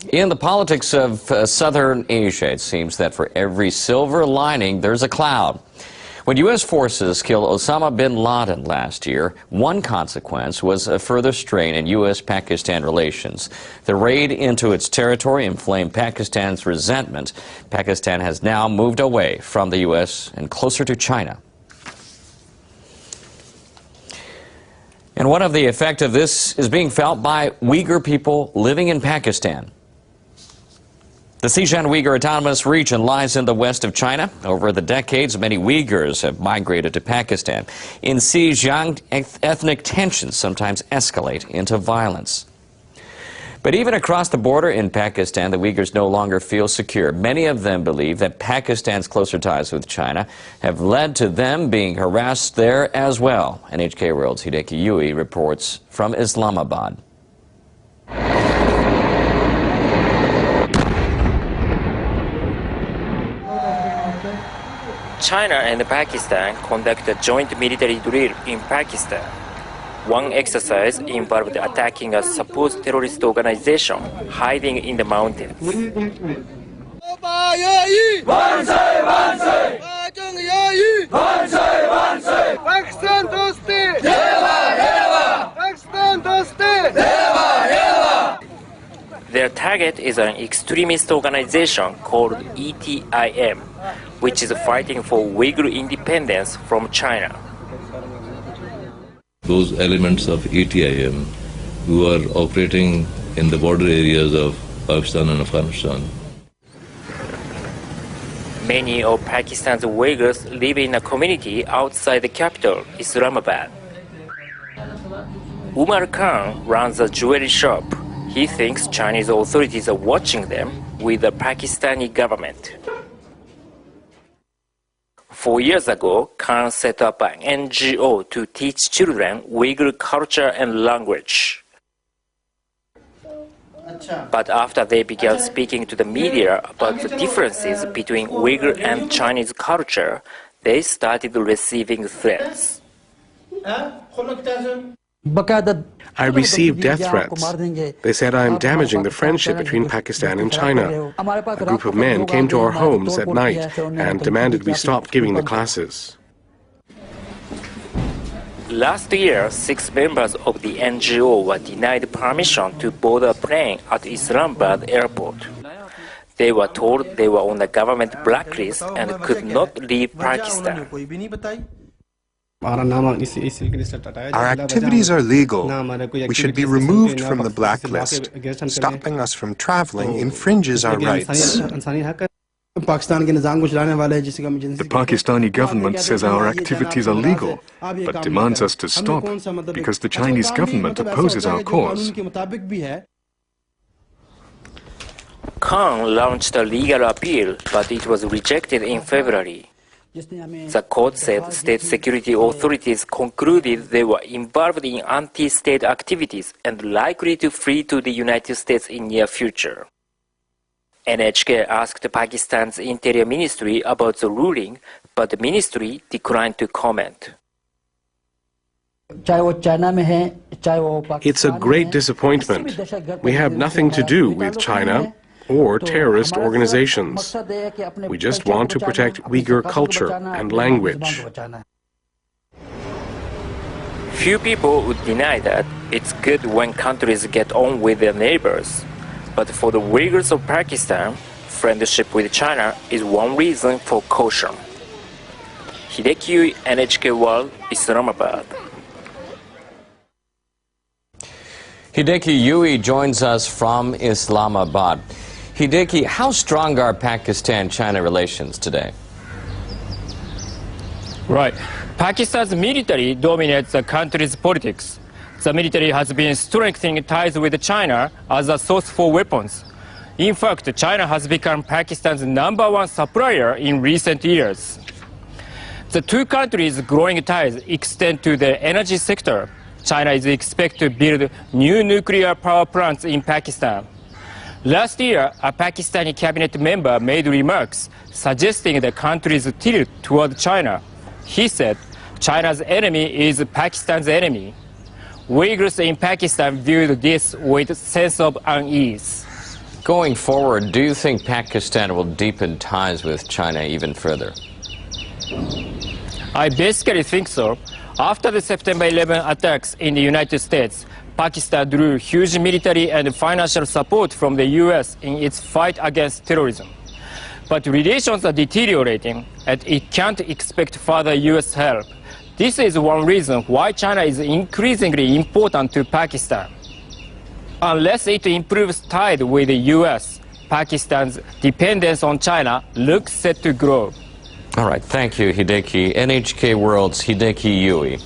In the politics of southern Asia, it seems that for every silver lining, there's a cloud. When U.S. forces killed Osama bin Laden last year, one consequence was a further strain in U.S.-Pakistan relations. The raid into its territory inflamed Pakistan's resentment. Pakistan has now moved away from the U.S. and closer to China. And one of the effects of this is being felt by Uyghur people living in Pakistan. The Xinjiang Uyghur Autonomous Region lies in the west of China. Over the decades, many Uyghurs have migrated to Pakistan. In Xinjiang, ethnic tensions sometimes escalate into violence. But even across the border in Pakistan, the Uyghurs no longer feel secure. Many of them believe that Pakistan's closer ties with China have led to them being harassed there as well. NHK World's Hideki Yui reports from Islamabad. China and Pakistan conduct a joint military drill in Pakistan. One exercise involved attacking a supposed terrorist organization hiding in the mountains. Their target is an extremist organization called ETIM, which is fighting for Uyghur independence from China. Those elements of ETIM who are operating in the border areas of Pakistan and Afghanistan. Many of Pakistan's Uyghurs live in a community outside the capital, Islamabad. Umar Khan runs a jewelry shop. He thinks Chinese authorities are watching them with the Pakistani government. 4 years ago, Khan set up an NGO to teach children Uyghur culture and language. But after they began speaking to the media about the differences between Uyghur and Chinese culture, they started receiving threats. I received death threats. They said I am damaging the friendship between Pakistan and China. A group of men came to our homes at night and demanded we stop giving the classes. Last year, 6 members of the NGO were denied permission to board a plane at Islamabad airport. They were told they were on the government blacklist and could not leave Pakistan. Our activities are legal. We should be removed from the blacklist. Stopping us from traveling infringes our rights. The Pakistani government says our activities are legal, but demands us to stop because the Chinese government opposes our cause. Khan launched a legal appeal, but it was rejected in February. The court said state security authorities concluded they were involved in anti-state activities and likely to flee to the United States in near future. NHK asked Pakistan's Interior Ministry about the ruling, but the ministry declined to comment. It's a great disappointment. We have nothing to do with China or terrorist organizations. We just want to protect Uyghur culture and language. Few people would deny that it's good when countries get on with their neighbors. But for the Uyghurs of Pakistan, friendship with China is one reason for caution. Hideki Yui, NHK World, Islamabad. Hideki Yui joins us from Islamabad. Hideki, how strong are Pakistan-China relations today? Right. Pakistan's military dominates the country's politics. The military has been strengthening ties with China as a source for weapons. In fact, China has become Pakistan's #1 supplier in recent years. The two countries' growing ties extend to the energy sector. China is expected to build new nuclear power plants in Pakistan. Last year, a Pakistani cabinet member made remarks suggesting the country's tilt toward China. He said, China's enemy is Pakistan's enemy. Uyghurs in Pakistan viewed this with a sense of unease. Going forward, do you think Pakistan will deepen ties with China even further? I basically think so. After the September 11 attacks in the United States, Pakistan drew huge military and financial support from the US in its fight against terrorism. But relations are deteriorating, and it can't expect further US help. This is one reason why China is increasingly important to Pakistan. Unless it improves ties with the US, Pakistan's dependence on China looks set to grow. All right, thank you, Hideki. NHK World's Hideki Yui.